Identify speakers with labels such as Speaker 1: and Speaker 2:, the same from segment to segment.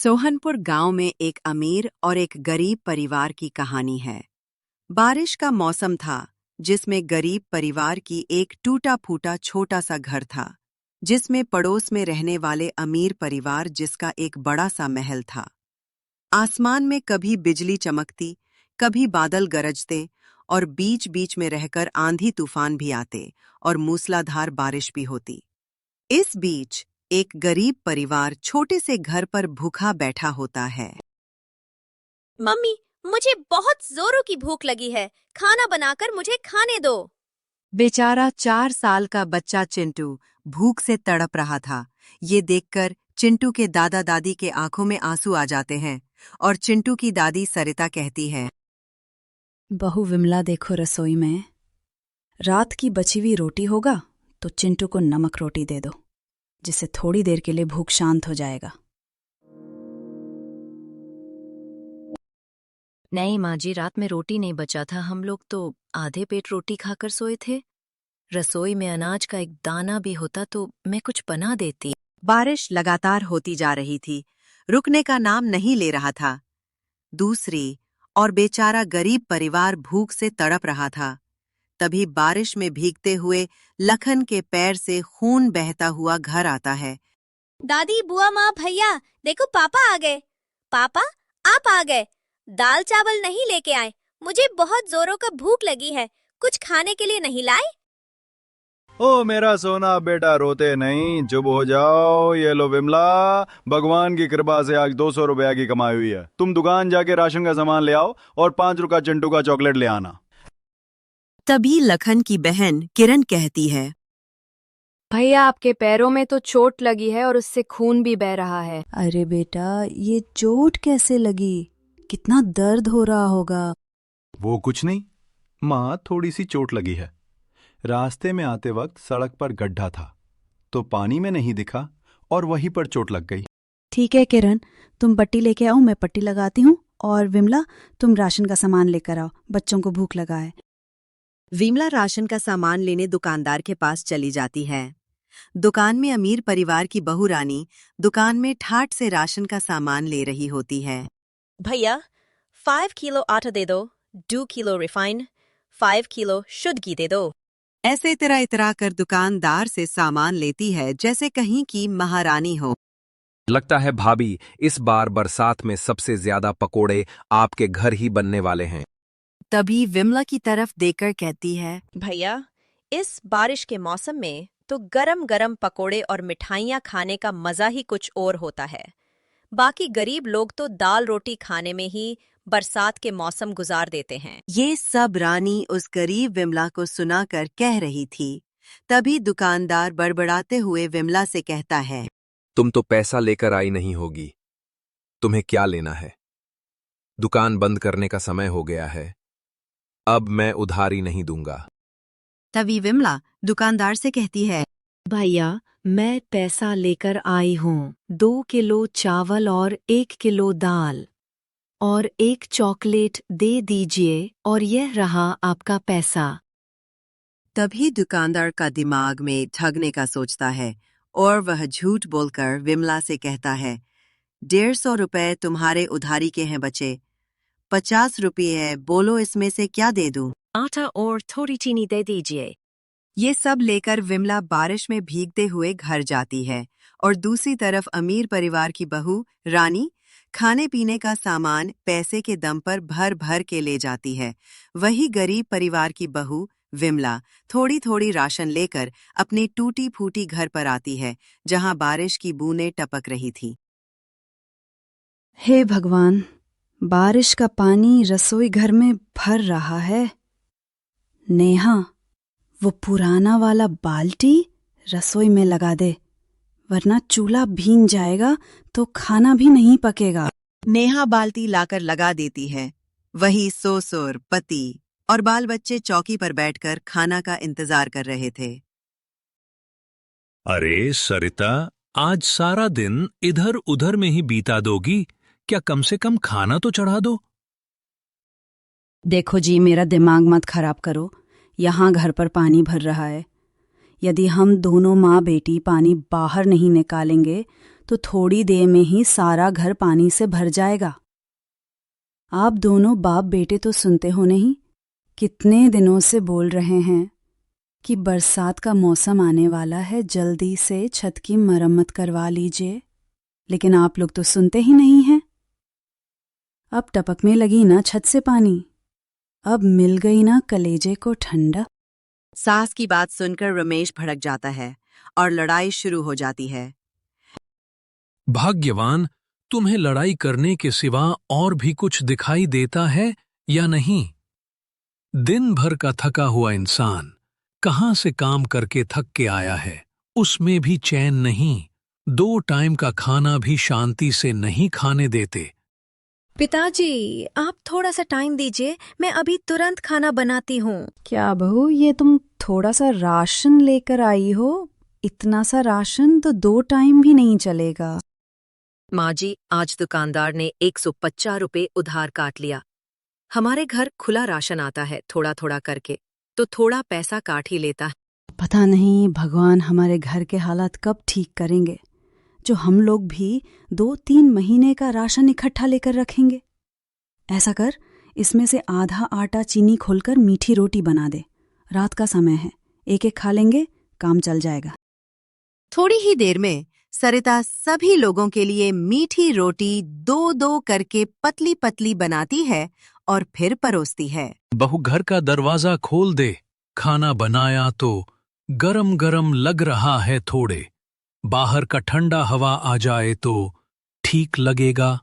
Speaker 1: सोहनपुर गांव में एक अमीर और एक गरीब परिवार की कहानी है। बारिश का मौसम था, जिसमें गरीब परिवार की एक टूटा-फूटा छोटा सा घर था, जिसमें पड़ोस में रहने वाले अमीर परिवार जिसका एक बड़ा सा महल था। आसमान में कभी बिजली चमकती, कभी बादल गरजते और बीच-बीच में रहकर आंधी तूफान भी आते और मूसलाधार बारिश भी होती। इस बीच एक गरीब परिवार छोटे से घर पर भूखा बैठा होता है।
Speaker 2: मम्मी, मुझे बहुत जोरों की भूख लगी है। खाना बनाकर मुझे खाने दो।
Speaker 1: बेचारा 4 साल का बच्चा चिंटू भूख से तड़प रहा था। ये देखकर चिंटू के दादा दादी के आंखों में आंसू आ जाते हैं और चिंटू की दादी सरिता कहती है,
Speaker 3: बहू विमला देखो रसोई में। रात की बची हुई रोटी होगा तो चिंटू को नमक रोटी दे दो, जिससे थोड़ी देर के लिए भूख शांत हो जाएगा।
Speaker 2: नहीं माँ जी, रात में रोटी नहीं बचा था। हम लोग तो आधे पेट रोटी खाकर सोए थे। रसोई में अनाज का एक दाना भी होता तो मैं कुछ बना देती।
Speaker 1: बारिश लगातार होती जा रही थी, रुकने का नाम नहीं ले रहा था। दूसरी और बेचारा गरीब परिवार भूख से तड़प रहा था। तभी बारिश में भीगते हुए लखन के पैर से खून बहता हुआ घर आता है।
Speaker 2: दादी, बुआ, माँ, भैया, देखो पापा आ गए। पापा, आप आ गए। दाल चावल नहीं लेके आए। मुझे बहुत जोरों का भूख लगी है। कुछ खाने के लिए नहीं लाए?
Speaker 4: ओ मेरा सोना बेटा, रोते नहीं, चुप हो जाओ। ये लो विमला, भगवान की कृपा से आज 200 रुपया की कमाई हुई है। तुम दुकान जाके राशन का सामान ले आओ और 5 रुपया चिंटू का चॉकलेट ले आना।
Speaker 1: तभी लखन की बहन किरण कहती है,
Speaker 5: भैया, आपके पैरों में तो चोट लगी है और उससे खून भी बह रहा है।
Speaker 3: अरे बेटा, ये चोट कैसे लगी? कितना दर्द हो रहा होगा।
Speaker 4: वो कुछ नहीं माँ, थोड़ी सी चोट लगी है। रास्ते में आते वक्त सड़क पर गड्ढा था तो पानी में नहीं दिखा और वहीं पर चोट लग गई।
Speaker 3: ठीक है किरण, तुम पट्टी लेके आओ, मैं पट्टी लगाती हूँ। और विमला, तुम राशन का सामान लेकर आओ, बच्चों को भूख लगा है।
Speaker 1: विमला राशन का सामान लेने दुकानदार के पास चली जाती है। दुकान में अमीर परिवार की बहू रानी दुकान में ठाठ से राशन का सामान ले रही होती है।
Speaker 2: भैया, 5 किलो आटा दे दो, 2 किलो रिफाइंड, 5 किलो शुद्ध घी दे दो।
Speaker 1: ऐसे इतरा कर दुकानदार से सामान लेती है जैसे कहीं की महारानी हो।
Speaker 6: लगता है भाभी, इस बार बरसात में सबसे ज्यादा पकोड़े आपके घर ही बनने वाले हैं।
Speaker 1: तभी विमला की तरफ देखकर कहती है,
Speaker 2: भैया, इस बारिश के मौसम में तो गरम गरम पकोड़े और मिठाइयाँ खाने का मजा ही कुछ और होता है। बाकी गरीब लोग तो दाल रोटी खाने में ही बरसात के मौसम गुजार देते हैं।
Speaker 1: ये सब रानी उस गरीब विमला को सुनाकर कह रही थी। तभी दुकानदार बड़बड़ाते हुए विमला से कहता है,
Speaker 6: तुम तो पैसा लेकर आई नहीं होगी, तुम्हें क्या लेना है? दुकान बंद करने का समय हो गया है, अब मैं उधारी नहीं दूंगा।
Speaker 1: तभी विमला दुकानदार से कहती है,
Speaker 5: भैया, मैं पैसा लेकर आई हूँ। 2 किलो चावल और 1 किलो दाल और 1 चॉकलेट दे दीजिए, और यह रहा आपका पैसा।
Speaker 1: तभी दुकानदार का दिमाग में ठगने का सोचता है और वह झूठ बोलकर विमला से कहता है, 150 रुपए तुम्हारे उधारी के हैं बचे, 50 रुपये है, बोलो इसमें से क्या दे दूं?
Speaker 5: आटा और थोड़ी चीनी दे दीजिए।
Speaker 1: ये सब लेकर विमला बारिश में भीगते हुए घर जाती है और दूसरी तरफ अमीर परिवार की बहू रानी खाने पीने का सामान पैसे के दम पर भर भर के ले जाती है। वही गरीब परिवार की बहू विमला थोड़ी थोड़ी राशन लेकर अपने टूटी फूटी घर पर आती है, जहां बारिश की बूंदें टपक रही थी।
Speaker 3: हे भगवान, बारिश का पानी रसोई घर में भर रहा है। नेहा, वो पुराना वाला बाल्टी रसोई में लगा दे, वरना चूल्हा भीग जाएगा तो खाना भी नहीं पकेगा।
Speaker 1: नेहा बाल्टी लाकर लगा देती है। वही ससुर, पति और बाल बच्चे चौकी पर बैठकर खाना का इंतजार कर रहे थे।
Speaker 7: अरे सरिता, आज सारा दिन इधर उधर में ही बीता दोगी क्या? कम से कम खाना तो चढ़ा दो।
Speaker 3: देखो जी, मेरा दिमाग मत खराब करो। यहाँ घर पर पानी भर रहा है। यदि हम दोनों माँ बेटी पानी बाहर नहीं निकालेंगे तो थोड़ी देर में ही सारा घर पानी से भर जाएगा। आप दोनों बाप बेटे तो सुनते हो नहीं? कितने दिनों से बोल रहे हैं कि बरसात का मौसम आने वाला है, जल्दी से छत की मरम्मत करवा लीजिए, लेकिन आप लोग तो सुनते ही नहीं हैं। अब टपकने लगी ना छत से पानी, अब मिल गई ना कलेजे को ठंडक।
Speaker 1: सास की बात सुनकर रमेश भड़क जाता है और लड़ाई शुरू हो जाती है।
Speaker 7: भाग्यवान, तुम्हें लड़ाई करने के सिवा और भी कुछ दिखाई देता है या नहीं? दिन भर का थका हुआ इंसान कहाँ से काम करके थक के आया है, उसमें भी चैन नहीं। 2 टाइम का खाना भी शांति से नहीं खाने देते।
Speaker 2: पिताजी, आप थोड़ा सा टाइम दीजिए, मैं अभी तुरंत खाना बनाती हूँ।
Speaker 3: क्या बहू, ये तुम थोड़ा सा राशन लेकर आई हो? इतना सा राशन तो 2 टाइम भी नहीं चलेगा।
Speaker 2: माँ जी, आज दुकानदार ने 150 रुपए उधार काट लिया। हमारे घर खुला राशन आता है थोड़ा थोड़ा करके, तो थोड़ा पैसा काट ही लेता है।
Speaker 3: पता नहीं भगवान हमारे घर के हालात कब ठीक करेंगे, जो हम लोग भी 2-3 महीने का राशन इकट्ठा लेकर रखेंगे। ऐसा कर, इसमें से आधा आटा चीनी खोलकर मीठी रोटी बना दे। रात का समय है, एक एक खा लेंगे, काम चल जाएगा।
Speaker 1: थोड़ी ही देर में सरिता सभी लोगों के लिए मीठी रोटी 2-2 करके पतली पतली बनाती है और फिर परोसती है।
Speaker 7: बहू, घर का दरवाजा खोल दे, खाना बनाया तो गरम गरम लग रहा है थोड़े। बाहर का ठंडा हवा आ जाए तो ठीक लगेगा।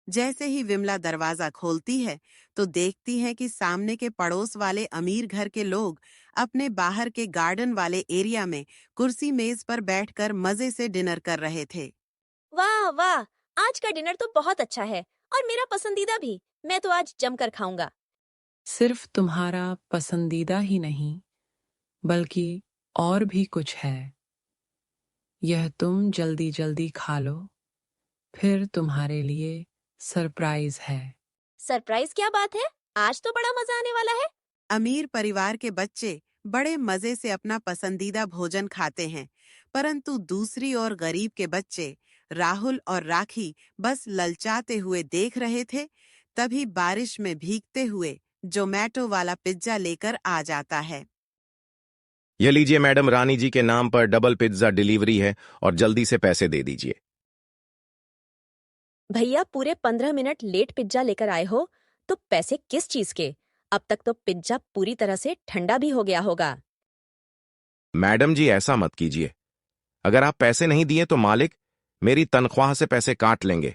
Speaker 8: जैसे ही विमला दरवाजा खोलती है तो देखती है कि सामने के पड़ोस वाले अमीर घर के लोग अपने बाहर के गार्डन वाले एरिया में कुर्सी मेज पर बैठकर मजे से डिनर कर रहे थे।
Speaker 2: वाह वाह, आज का डिनर तो बहुत अच्छा है और मेरा पसंदीदा भी। मैं तो आज जमकर खाऊंगा।
Speaker 9: सिर्फ तुम्हारा पसंदीदा ही नहीं, बल्कि और भी कुछ है। यह तुम जल्दी जल्दी खा लो, फिर तुम्हारे लिए सरप्राइज है।
Speaker 2: सरप्राइज क्या बात है? आज तो बड़ा मजा आने वाला है।
Speaker 8: अमीर परिवार के बच्चे बड़े मजे से अपना पसंदीदा भोजन खाते हैं, परंतु दूसरी ओर गरीब के बच्चे राहुल और राखी बस ललचाते हुए देख रहे थे। तभी बारिश में भीगते हुए जोमैटो वाला पिज्जा लेकर आ जाता है।
Speaker 10: ये लीजिए मैडम, रानी जी के नाम पर डबल पिज्जा डिलीवरी है और जल्दी से पैसे दे दीजिए।
Speaker 2: भैया, पूरे 15 मिनट लेट पिज्जा लेकर आए हो, तो पैसे किस चीज के? अब तक तो पिज्जा पूरी तरह से ठंडा भी हो गया होगा।
Speaker 10: मैडम जी, ऐसा मत कीजिए। अगर आप पैसे नहीं दिए तो मालिक मेरी तनख्वाह से पैसे काट लेंगे।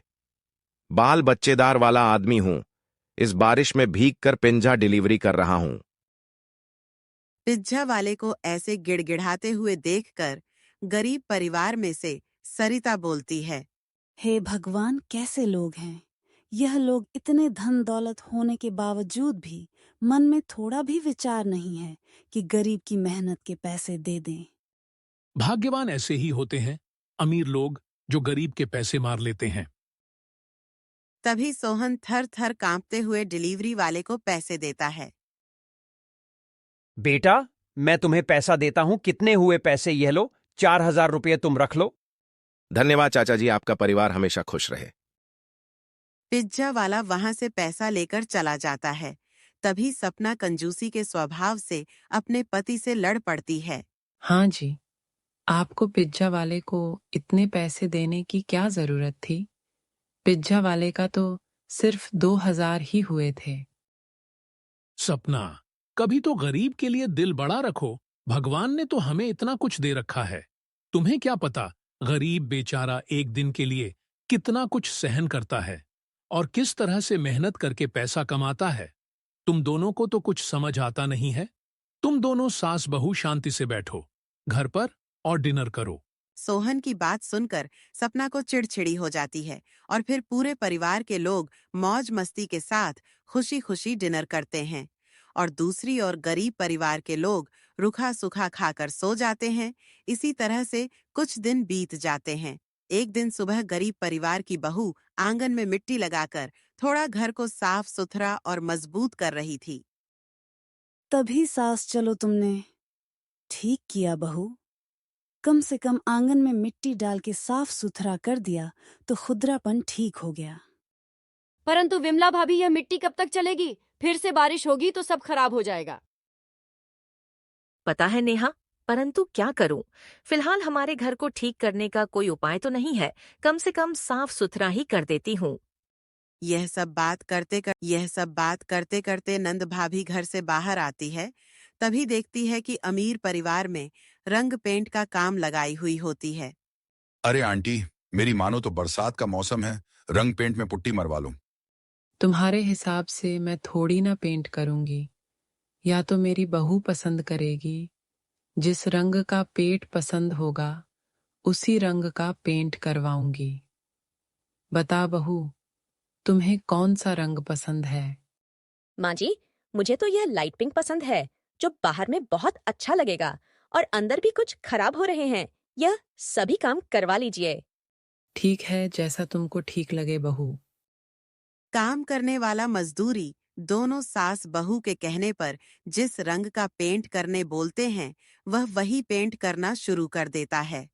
Speaker 10: बाल बच्चेदार वाला आदमी हूं, इस बारिश में भीग कर पिज्जा डिलीवरी कर रहा हूं।
Speaker 8: पिज्जा वाले को ऐसे गिड़गिड़ाते हुए देखकर गरीब परिवार में से सरिता बोलती है,
Speaker 3: हे भगवान, कैसे लोग हैं यह लोग! इतने धन दौलत होने के बावजूद भी मन में थोड़ा भी विचार नहीं है कि गरीब की मेहनत के पैसे दे दें।
Speaker 7: भाग्यवान ऐसे ही होते हैं, अमीर लोग जो गरीब के पैसे मार लेते हैं।
Speaker 8: तभी सोहन थर थर कांपते हुए डिलीवरी वाले को पैसे देता है।
Speaker 11: बेटा, मैं तुम्हें पैसा देता हूं। कितने हुए पैसे? यह लो, 4000 रुपये तुम रख लो।
Speaker 10: धन्यवाद चाचा जी, आपका परिवार हमेशा खुश रहे।
Speaker 8: पिज्जा वाला वहां से पैसा लेकर चला जाता है। तभी सपना कंजूसी के स्वभाव से अपने पति से लड़ पड़ती है।
Speaker 9: हाँ जी, आपको पिज्जा वाले को इतने पैसे देने की क्या जरूरत थी? पिज्जा वाले का तो सिर्फ 2000 ही हुए थे।
Speaker 7: सपना, कभी तो गरीब के लिए दिल बड़ा रखो। भगवान ने तो हमें इतना कुछ दे रखा है। तुम्हें क्या पता गरीब बेचारा एक दिन के लिए कितना कुछ सहन करता है और किस तरह से मेहनत करके पैसा कमाता है। तुम दोनों को तो कुछ समझ आता नहीं है। तुम दोनों सास बहू शांति से बैठो घर पर और डिनर करो।
Speaker 8: सोहन की बात सुनकर सपना को चिड़चिड़ी हो जाती है और फिर पूरे परिवार के लोग मौज मस्ती के साथ खुशी खुशी डिनर करते हैं और दूसरी ओर गरीब परिवार के लोग रूखा सूखा खाकर सो जाते हैं। इसी तरह से कुछ दिन बीत जाते हैं। एक दिन सुबह गरीब परिवार की बहू आंगन में मिट्टी लगाकर थोड़ा घर को साफ सुथरा और मजबूत कर रही थी।
Speaker 3: तभी सास, चलो तुमने ठीक किया बहू। कम से कम आंगन में मिट्टी डाल के साफ सुथरा कर दिया तो खुरदरापन ठीक हो गया।
Speaker 12: परंतु विमला भाभी, यह मिट्टी कब तक चलेगी? फिर से बारिश होगी तो सब खराब हो जाएगा।
Speaker 2: पता है नेहा, परंतु क्या करूं? फिलहाल हमारे घर को ठीक करने का कोई उपाय तो नहीं है। कम से कम साफ सुथरा ही कर देती हूँ।
Speaker 8: यह सब बात करते करते नंद भाभी घर से बाहर आती है। तभी देखती है कि अमीर परिवार में रंग पेंट का काम लगाई हुई होती है।
Speaker 13: अरे आंटी, मेरी मानो तो बरसात का मौसम है, रंग पेंट में पुट्टी मरवा लूं।
Speaker 9: तुम्हारे हिसाब से मैं थोड़ी ना पेंट करूंगी, या तो मेरी बहू पसंद करेगी। जिस रंग का पेट पसंद होगा उसी रंग का पेंट करवाऊंगी। बता बहू, तुम्हें कौन सा रंग पसंद है?
Speaker 2: माँ जी, मुझे तो यह लाइट पिंक पसंद है, जो बाहर में बहुत अच्छा लगेगा और अंदर भी कुछ खराब हो रहे हैं। यह सभी काम करवा लीजिए।
Speaker 9: ठीक है, जैसा तुमको ठीक लगे बहू।
Speaker 8: काम करने वाला मजदूरी दोनों सास बहू के कहने पर जिस रंग का पेंट करने बोलते हैं वह वही पेंट करना शुरू कर देता है।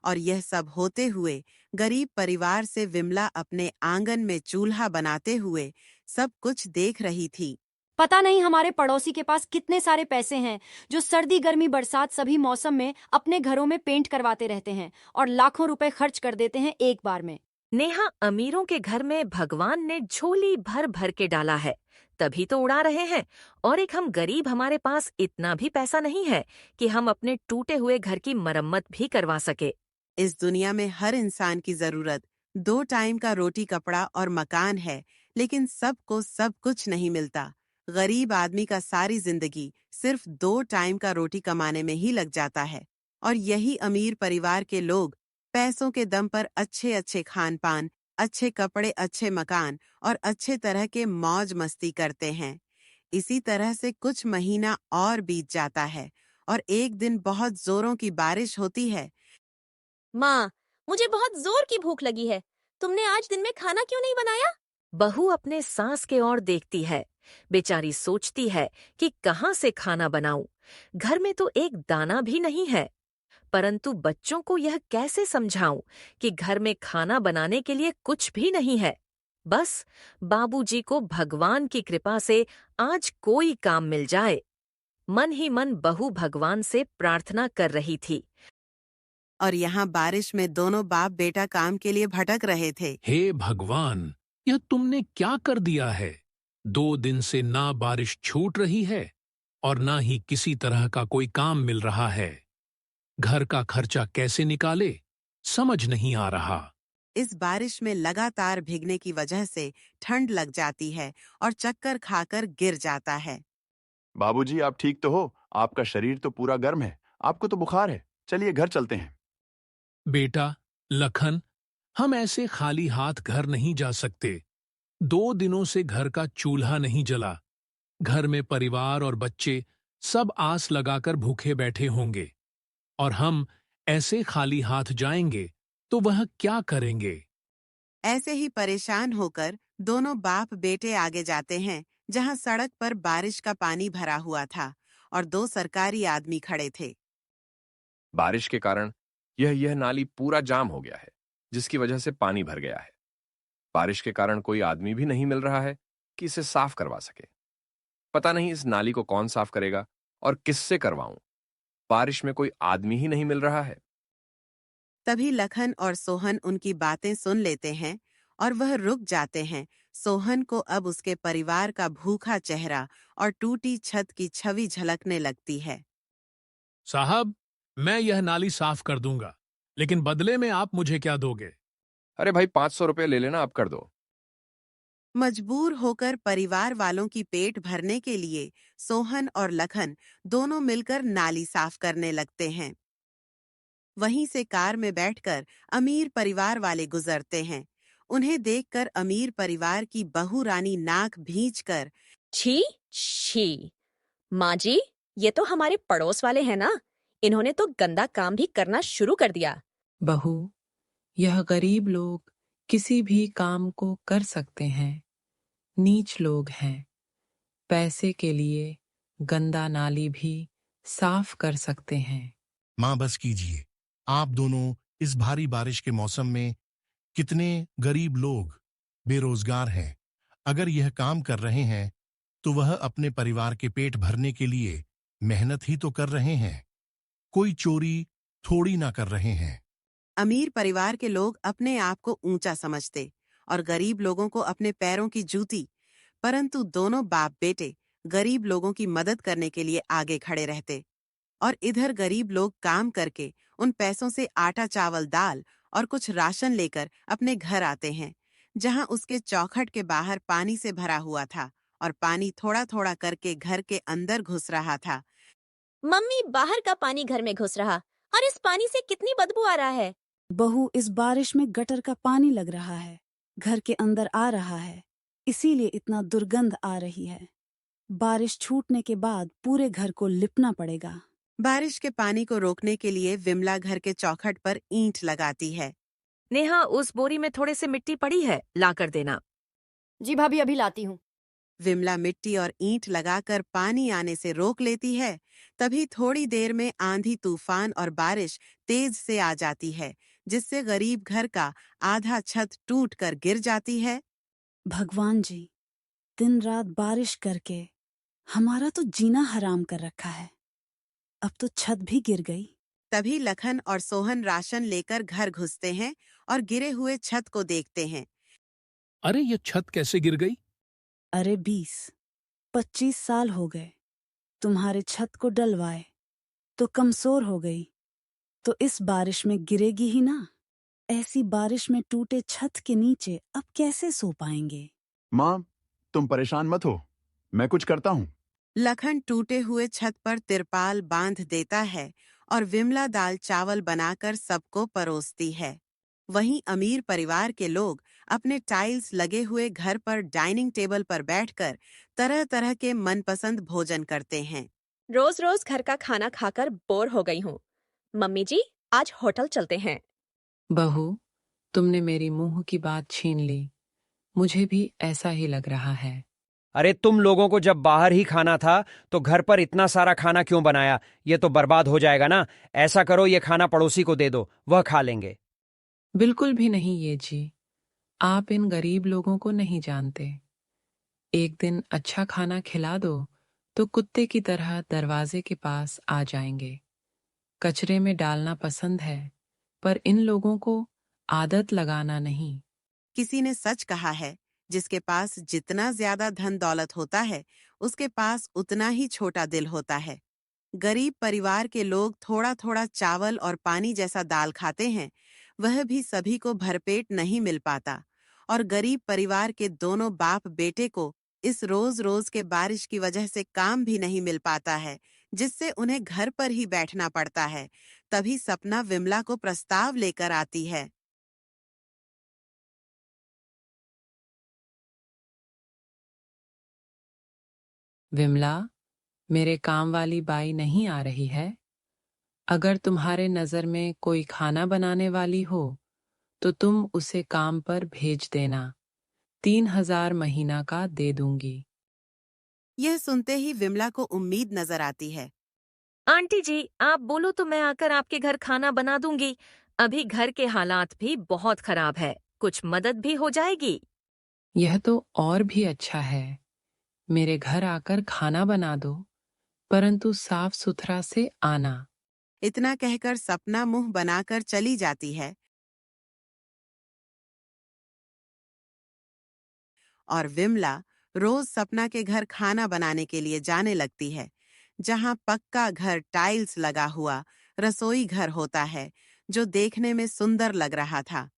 Speaker 8: और यह सब होते हुए गरीब परिवार से विमला अपने आंगन में चूल्हा बनाते हुए सब कुछ देख रही थी।
Speaker 12: पता नहीं हमारे पड़ोसी के पास कितने सारे पैसे हैं जो सर्दी गर्मी बरसात सभी मौसम में अपने घरों में पेंट करवाते रहते हैं और लाखों रुपए खर्च कर देते हैं एक बार में।
Speaker 2: नेहा, अमीरों के घर में भगवान ने झोली भर भर के डाला है, तभी तो उड़ा रहे हैं। और एक हम गरीब, हमारे पास इतना भी पैसा नहीं है कि हम अपने टूटे हुए घर की मरम्मत भी करवा सके।
Speaker 8: इस दुनिया में हर इंसान की जरूरत 2 टाइम का रोटी कपड़ा और मकान है, लेकिन सबको सब कुछ नहीं मिलता। गरीब आदमी का सारी जिंदगी सिर्फ 2 टाइम का रोटी कमाने में ही लग जाता है। और यही अमीर परिवार के लोग पैसों के दम पर अच्छे अच्छे खान पान, अच्छे कपड़े, अच्छे मकान और अच्छे तरह के मौज मस्ती करते हैं। इसी तरह से कुछ महीना और बीत जाता है और एक दिन बहुत जोरों की बारिश होती है।
Speaker 2: माँ, मुझे बहुत जोर की भूख लगी है। तुमने आज दिन में खाना क्यों नहीं बनाया? बहू अपने सास के ओर देखती है। बेचारी सोचती है कि कहाँ से खाना बनाऊं। घर में तो एक दाना भी नहीं है। परंतु बच्चों को यह कैसे समझाऊं कि घर में खाना बनाने के लिए कुछ भी नहीं है। बस बाबूजी को भगवान की कृपा से आज कोई काम मिल जाए। मन ही मन बहू भगवान से प्रार्थना कर रही थी।
Speaker 8: और यहाँ बारिश में दोनों बाप बेटा काम के लिए भटक रहे थे।
Speaker 7: हे भगवान, यह तुमने क्या कर दिया है? 2 दिन से ना बारिश छूट रही है और ना ही किसी तरह का कोई काम मिल रहा है। घर का खर्चा कैसे निकाले, समझ नहीं आ रहा।
Speaker 8: इस बारिश में लगातार भीगने की वजह से ठंड लग जाती है और चक्कर खाकर गिर जाता है।
Speaker 4: बाबूजी, आप ठीक तो हो? आपका शरीर तो पूरा गर्म है, आपको तो बुखार है। चलिए घर चलते हैं।
Speaker 7: बेटा लखन, हम ऐसे खाली हाथ घर नहीं जा सकते। 2 दिनों से घर का चूल्हा नहीं जला। घर में परिवार और बच्चे सब आस लगाकर भूखे बैठे होंगे और हम ऐसे खाली हाथ जाएंगे तो वह क्या करेंगे?
Speaker 8: ऐसे ही परेशान होकर दोनों बाप बेटे आगे जाते हैं जहां सड़क पर बारिश का पानी भरा हुआ था और 2 सरकारी आदमी खड़े थे।
Speaker 6: बारिश के कारण यह नाली पूरा जाम हो गया है, जिसकी वजह से पानी भर गया है। बारिश के कारण कोई आदमी भी नहीं मिल रहा है कि इसे साफ करवा सके। पता नहीं इस नाली को कौन साफ करेगा और किससे करवाऊं। बारिश में कोई आदमी ही नहीं मिल रहा है।
Speaker 8: तभी लखन और सोहन उनकी बातें सुन लेते हैं और वह रुक जाते हैं। सोहन को अब उसके परिवार का भूखा चेहरा और टूटी छत की छवि झलकने लगती है।
Speaker 7: साहब, मैं यह नाली साफ कर दूंगा, लेकिन बदले में आप मुझे क्या दोगे?
Speaker 6: अरे भाई, 500 रुपये ले लेना, आप कर दो।
Speaker 8: मजबूर होकर परिवार वालों की पेट भरने के लिए सोहन और लखन दोनों मिलकर नाली साफ करने लगते हैं। वहीं से कार में बैठकर अमीर परिवार वाले गुजरते हैं। उन्हें देखकर अमीर परिवार की बहू रानी नाक भींचकर,
Speaker 2: छी छी, माँ जी, ये तो हमारे पड़ोस वाले हैं ना। इन्होंने तो गंदा काम भी करना शुरू कर दिया।
Speaker 9: बहू, यह गरीब लोग किसी भी काम को कर सकते हैं। नीच लोग हैं, पैसे के लिए गंदा नाली भी साफ कर सकते हैं।
Speaker 13: माँ बस कीजिए,
Speaker 14: आप दोनों इस भारी बारिश के मौसम में कितने गरीब लोग बेरोजगार हैं। अगर यह काम कर रहे हैं तो वह अपने परिवार के पेट भरने के लिए मेहनत ही तो कर रहे हैं, कोई चोरी थोड़ी ना कर रहे हैं।
Speaker 8: अमीर परिवार के लोग अपने आप को ऊंचा समझते और गरीब लोगों को अपने पैरों की जूती, परंतु दोनों बाप बेटे गरीब लोगों की मदद करने के लिए आगे खड़े रहते और इधर गरीब लोग काम करके उन पैसों से आटा चावल दाल और कुछ राशन लेकर अपने घर आते हैं, जहां उसके चौखट के बाहर पानी से भरा हुआ था और पानी थोड़ा थोड़ा करके घर के अंदर घुस रहा था।
Speaker 2: मम्मी, बाहर का पानी घर में घुस रहा और इस पानी से कितनी बदबू आ रहा है।
Speaker 3: बहू, इस बारिश में गटर का पानी लग रहा है, घर के अंदर आ रहा है, इसीलिए इतना दुर्गंध आ रही है। बारिश छूटने के बाद पूरे घर को लिपना पड़ेगा।
Speaker 8: बारिश के पानी को रोकने के लिए विमला घर के चौखट पर ईंट लगाती है।
Speaker 5: नेहा, उस बोरी में थोड़े से मिट्टी पड़ी है, ला कर देना।
Speaker 12: जी भाभी, अभी लाती हूँ।
Speaker 8: विमला मिट्टी और ईंट लगाकर पानी आने से रोक लेती है। तभी थोड़ी देर में आंधी तूफान और बारिश तेज से आ जाती है, जिससे गरीब घर का आधा छत टूट कर गिर जाती है।
Speaker 3: भगवान जी, दिन रात बारिश करके हमारा तो जीना हराम कर रखा है, अब तो छत भी गिर गई।
Speaker 8: तभी लखन और सोहन राशन लेकर घर घुसते हैं और गिरे हुए छत को देखते हैं।
Speaker 7: अरे, ये छत कैसे गिर गई?
Speaker 3: अरे 20-25 साल हो गए तुम्हारे छत को डलवाए, तो कमजोर हो गई, तो इस बारिश में गिरेगी ही ना। ऐसी बारिश में टूटे छत के नीचे अब कैसे सो पाएंगे?
Speaker 4: माँ, तुम परेशान मत हो, मैं कुछ करता हूँ।
Speaker 8: लखन टूटे हुए छत पर तिरपाल बांध देता है और विमला दाल चावल बनाकर सबको परोसती है। वहीं अमीर परिवार के लोग अपने टाइल्स लगे हुए घर पर डाइनिंग टेबल पर बैठकर तरह तरह के मनपसंद भोजन करते हैं।
Speaker 2: रोज रोज घर का खाना खाकर बोर हो गई हूँ। मम्मी जी, आज होटल चलते हैं।
Speaker 9: बहू, तुमने मेरी मुंह की बात छीन ली। मुझे भी ऐसा ही लग रहा है।
Speaker 11: अरे, तुम लोगों को जब बाहर ही खाना था तो घर पर इतना सारा खाना क्यों बनाया? ये तो बर्बाद हो जाएगा ना। ऐसा करो, ये खाना पड़ोसी को दे दो, वह खा लेंगे।
Speaker 9: बिल्कुल भी नहीं ये जी, आप इन गरीब लोगों को नहीं जानते। एक दिन अच्छा खाना खिला दो तो कुत्ते की तरह दरवाजे के पास आ जाएंगे। कचरे में डालना पसंद है, पर इन लोगों को आदत लगाना नहीं।
Speaker 8: किसी ने सच कहा है, जिसके पास जितना ज्यादा धन दौलत होता है, उसके पास उतना ही छोटा दिल होता है। गरीब परिवार के लोग थोड़ा थोड़ा चावल और पानी जैसा दाल खाते हैं, वह भी सभी को भरपेट नहीं मिल पाता। और गरीब परिवार के दोनों बाप बेटे को इस रोज रोज के बारिश की वजह से काम भी नहीं मिल पाता है, जिससे उन्हें घर पर ही बैठना पड़ता है। तभी सपना विमला को प्रस्ताव लेकर आती है।
Speaker 9: विमला, मेरे काम वाली बाई नहीं आ रही है? अगर तुम्हारे नजर में कोई खाना बनाने वाली हो तो तुम उसे काम पर भेज देना। 3000 महीना का दे दूंगी।
Speaker 8: यह सुनते ही विमला को उम्मीद नजर आती है।
Speaker 5: आंटी जी, आप बोलो तो मैं आकर आपके घर खाना बना दूंगी। अभी घर के हालात भी बहुत खराब है, कुछ मदद भी हो जाएगी।
Speaker 9: यह तो और भी अच्छा है। मेरे घर आकर खाना बना दो, परंतु साफ सुथरा से आना।
Speaker 8: इतना कहकर सपना मुंह बनाकर चली जाती है और विमला रोज सपना के घर खाना बनाने के लिए जाने लगती है, जहां पक्का घर टाइल्स लगा हुआ रसोई घर होता है, जो देखने में सुंदर लग रहा था।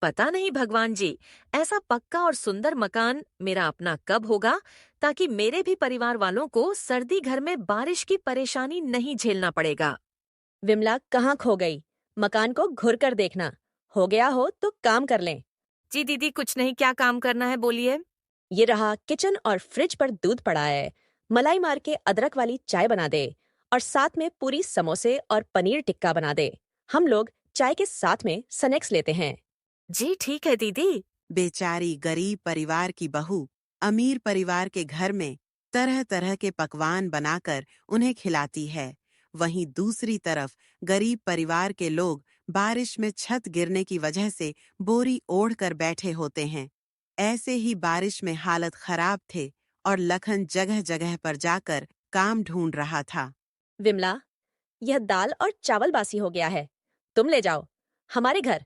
Speaker 5: पता नहीं भगवान जी, ऐसा पक्का और सुंदर मकान मेरा अपना कब होगा, ताकि मेरे भी परिवार वालों को सर्दी घर में बारिश की परेशानी नहीं झेलना पड़ेगा।
Speaker 2: विमला कहाँ खो गई? मकान को घुर कर देखना, हो गया हो तो काम कर लें।
Speaker 5: जी दीदी, कुछ नहीं, क्या काम करना है बोलिए।
Speaker 2: ये रहा किचन और फ्रिज पर दूध पड़ा है, मलाई मार के अदरक वाली चाय बना दे और साथ में पूरी समोसे और पनीर टिक्का बना दे। हम लोग चाय के साथ में स्नैक्स लेते हैं।
Speaker 5: जी ठीक है दीदी।
Speaker 8: बेचारी गरीब परिवार की बहू अमीर परिवार के घर में तरह तरह के पकवान बनाकर उन्हें खिलाती है। वहीं दूसरी तरफ गरीब परिवार के लोग बारिश में छत गिरने की वजह से बोरी ओढ़ कर बैठे होते हैं। ऐसे ही बारिश में हालत खराब थे और लखन जगह जगह पर जाकर काम ढूंढ रहा था।
Speaker 2: विमला, यह दाल और चावल बासी हो गया है, तुम ले जाओ हमारे घर।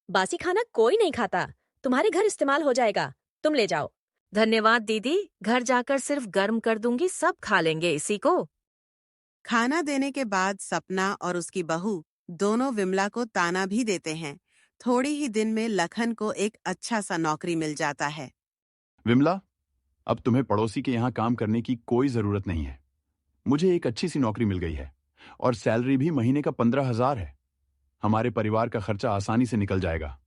Speaker 2: बासी खाना कोई नहीं खाता, तुम्हारे घर इस्तेमाल हो जाएगा, तुम ले जाओ।
Speaker 5: धन्यवाद दीदी, घर जाकर सिर्फ गर्म कर दूंगी, सब खा लेंगे इसी को।
Speaker 8: खाना देने के बाद सपना और उसकी बहू दोनों विमला को ताना भी देते हैं। थोड़ी ही दिन में लखन को एक अच्छा सा नौकरी मिल जाता है।
Speaker 4: विमला, अब तुम्हें पड़ोसी के यहाँ काम करने की कोई जरूरत नहीं है। मुझे एक अच्छी सी नौकरी मिल गई है और सैलरी भी महीने का 15,000 है। हमारे परिवार का खर्चा आसानी से निकल जाएगा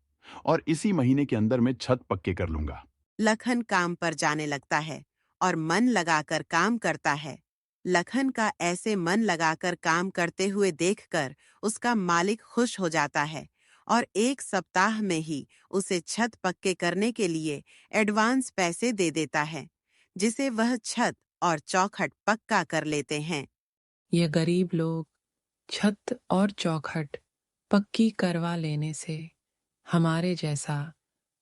Speaker 4: और इसी महीने के अंदर मैं छत पक्के कर लूंगा।
Speaker 8: लखन काम पर जाने लगता है और मन लगाकर काम करता है। लखन का ऐसे मन लगाकर काम करते हुए देखकर उसका मालिक खुश हो जाता है और 1 सप्ताह में ही उसे छत पक्के करने के लिए एडवांस पैसे दे देता है, जिसे वह छत और चौखट पक्का कर लेते हैं।
Speaker 9: ये गरीब लोग छत और चौखट पक्की करवा लेने से हमारे जैसा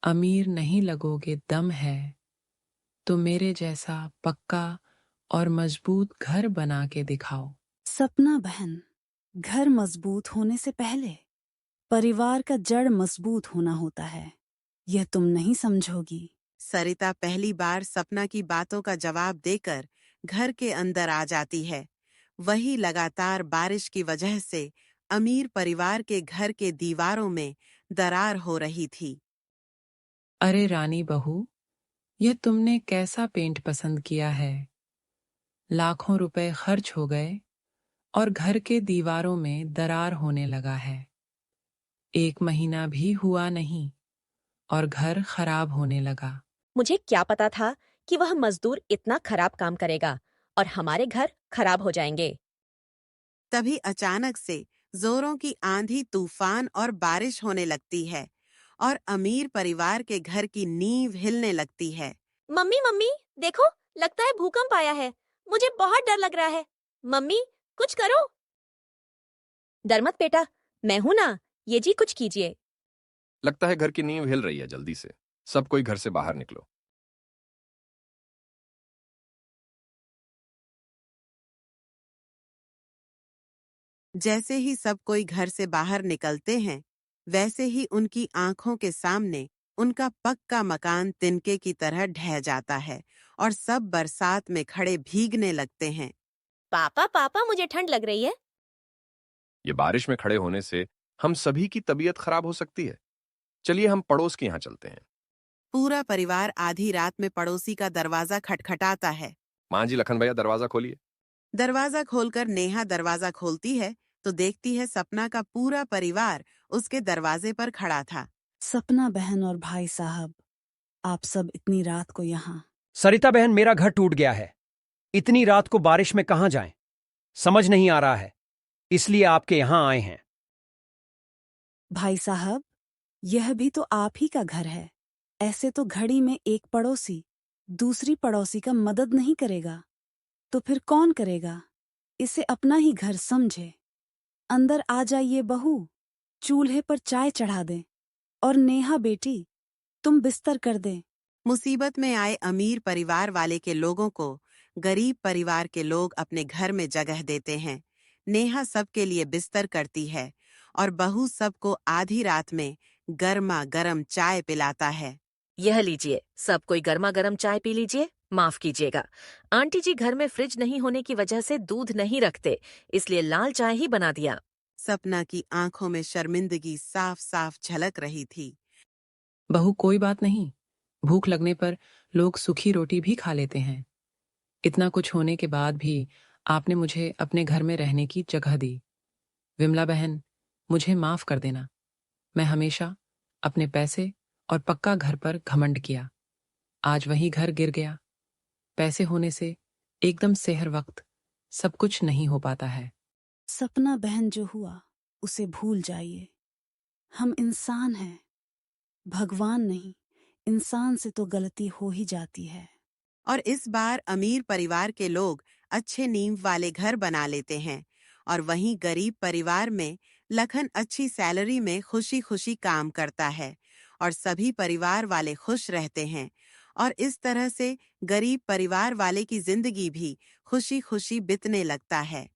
Speaker 9: अमीर नहीं लगोगे दम है, तो मेरे जैसा पक्का और मजबूत घर बना के दिखाओ।
Speaker 3: सपना बहन, घर मजबूत होने से पहले परिवार का जड़ मजबूत होना होता है, यह तुम नहीं समझोगी।
Speaker 8: सरिता पहली बार सपना की बातों का जवाब देकर घर के अंदर आ जाती है। वही लगातार बारिश की वजह से अमीर परिवार के घर के दीवारों में दरार हो रही थी।
Speaker 9: अरे रानी बहू, यह तुमने कैसा पेंट पसंद किया है? लाखों रुपए खर्च हो गए और घर के दीवारों में दरार होने लगा है। 1 महीना भी हुआ नहीं और घर खराब होने लगा।
Speaker 2: मुझे क्या पता था कि वह मजदूर इतना खराब काम करेगा और हमारे घर खराब हो जाएंगे।
Speaker 8: तभी अचानक से जोरों की आंधी, तूफान और बारिश होने लगती है और अमीर परिवार के घर की नींव हिलने लगती है।
Speaker 2: मम्मी मम्मी, देखो, लगता है भूकंप आया है, मुझे बहुत डर लग रहा है। मम्मी, कुछ करो। डर मत बेटा, मैं हूं ना, ये जी कुछ कीजिए।
Speaker 6: लगता है घर की नींव हिल रही है, जल्दी से सब कोई घर से बाहर निकलो।
Speaker 8: जैसे ही सब कोई घर से बाहर निकलते हैं, वैसे ही उनकी आंखों के सामने उनका पक्का मकान तिनके की तरह ढह जाता है और सब बरसात में खड़े भीगने लगते हैं।
Speaker 2: पापा पापा, मुझे ठंड लग रही है।
Speaker 6: ये बारिश में खड़े होने से हम सभी की तबीयत खराब हो सकती है। चलिए हम पड़ोस के यहाँ चलते हैं।
Speaker 8: पूरा परिवार आधी रात में पड़ोसी का दरवाजा खटखटाता है।
Speaker 6: माँ जी, लखन भैया दरवाजा खोलिए।
Speaker 8: दरवाजा खोलकर नेहा दरवाजा खोलती है तो देखती है सपना का पूरा परिवार उसके दरवाजे पर खड़ा था।
Speaker 3: सपना बहन और भाई साहब, आप सब इतनी रात को यहाँ?
Speaker 11: सरिता बहन, मेरा घर टूट गया है, इतनी रात को बारिश में कहाँ जाएं? समझ नहीं आ रहा है, इसलिए आपके यहां आए हैं।
Speaker 3: भाई साहब, यह भी तो आप ही का घर है। ऐसे तो घड़ी में एक पड़ोसी दूसरी पड़ोसी का मदद नहीं करेगा, तो फिर कौन करेगा? इसे अपना ही घर समझे। अंदर आ जाइए बहू, चूल्हे पर चाय चढ़ा दें, और नेहा बेटी, तुम बिस्तर कर दें।
Speaker 8: मुसीबत में आए अमीर परिवार वाले के लोगों को गरीब परिवार के लोग अपने घर में जगह देते हैं। नेहा सबके लिए बिस्तर करती है और बहू सबको आधी रात में गर्मा गर्म चाय पिलाता है।
Speaker 5: यह लीजिए, सब कोई गर्मा गर्म चाय पी लीजिए। माफ कीजिएगा, आंटी जी घर में फ्रिज नहीं होने की वजह से दूध नहीं रखते, इसलिए लाल चाय ही बना दिया।
Speaker 8: सपना की आंखों में शर्मिंदगी साफ साफ झलक रही थी।
Speaker 9: बहू, कोई बात नहीं, भूख लगने पर लोग सूखी रोटी भी खा लेते हैं। इतना कुछ होने के बाद भी आपने मुझे अपने घर में रहने की जगह दी। विमला बहन, मुझे माफ कर देना। मैं हमेशा अपने पैसे और पक्का घर पर घमंड किया। आज वही घर गिर गया। पैसे होने से एकदम सेहर वक्त सब कुछ नहीं हो पाता है।
Speaker 3: सपना बहन, जो हुआ उसे भूल जाइए। हम इंसान हैं, भगवान नहीं। इंसान से तो गलती हो ही जाती है।
Speaker 8: और इस बार अमीर परिवार के लोग अच्छे नींव वाले घर बना लेते हैं और वहीं गरीब परिवार में लखन अच्छी सैलरी में खुशी खुशी काम करता है और सभी परिवार वाले खुश रहते हैं और इस तरह से गरीब परिवार वाले की जिंदगी भी खुशी खुशी बीतने लगता है।